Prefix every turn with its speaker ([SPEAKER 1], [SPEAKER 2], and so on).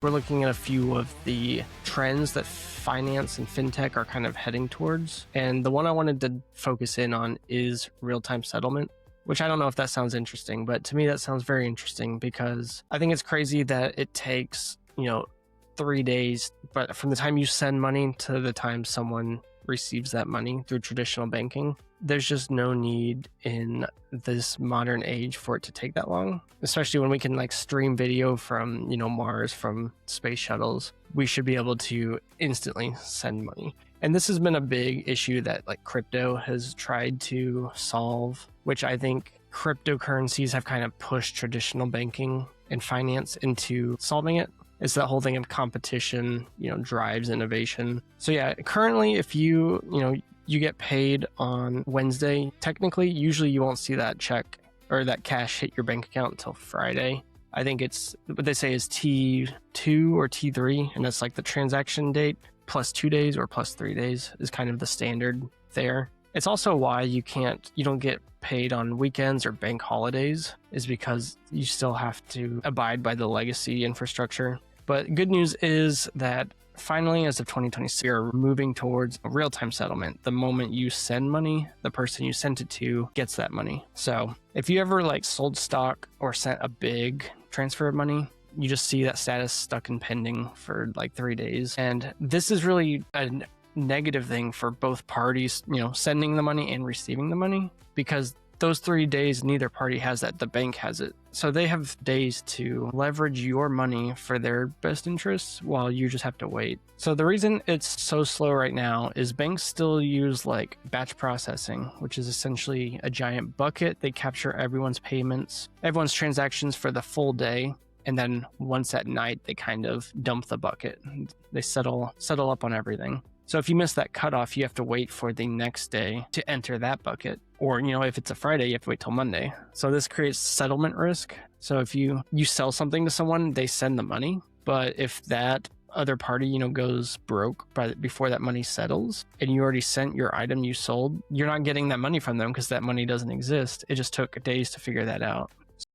[SPEAKER 1] We're looking at a few of the trends that finance and fintech are kind of heading towards. And the one I wanted to focus in on is real-time settlement, which I don't know if that sounds interesting, but to me that sounds very interesting because I think it's crazy that it takes, 3 days, but from the time you send money to the time someone receives that money through traditional banking, there's just no need in this modern age for it to take that long, especially when we can stream video from, Mars, from space shuttles. We should be able to instantly send money. And this has been a big issue that crypto has tried to solve, which I think cryptocurrencies have kind of pushed traditional banking and finance into solving it. It's that whole thing of competition, drives innovation. So yeah, currently if you get paid on Wednesday, technically, usually you won't see that check or that cash hit your bank account until Friday. I think it's what they say is T2 or T3, and that's the transaction date plus 2 days or plus 3 days is kind of the standard there. It's also why you don't get paid on weekends or bank holidays, is because you still have to abide by the legacy infrastructure. But good news is that finally, as of 2026, we are moving towards a real-time settlement. The moment you send money, the person you sent it to gets that money. So if you ever sold stock or sent a big transfer of money, you just see that status stuck in pending for 3 days. And this is really a negative thing for both parties, sending the money and receiving the money, because those 3 days, neither party has that. The bank has it. So they have days to leverage your money for their best interests while you just have to wait. So the reason it's so slow right now is banks still use batch processing, which is essentially a giant bucket. They capture everyone's payments, everyone's transactions for the full day. And then once at night, they kind of dump the bucket. They settle up on everything. So if you miss that cutoff, you have to wait for the next day to enter that bucket. Or, if it's a Friday, you have to wait till Monday. So this creates settlement risk. So if you sell something to someone, they send the money. But if that other party, goes broke before that money settles, and you already sent your item you sold, you're not getting that money from them because that money doesn't exist. It just took days to figure that out.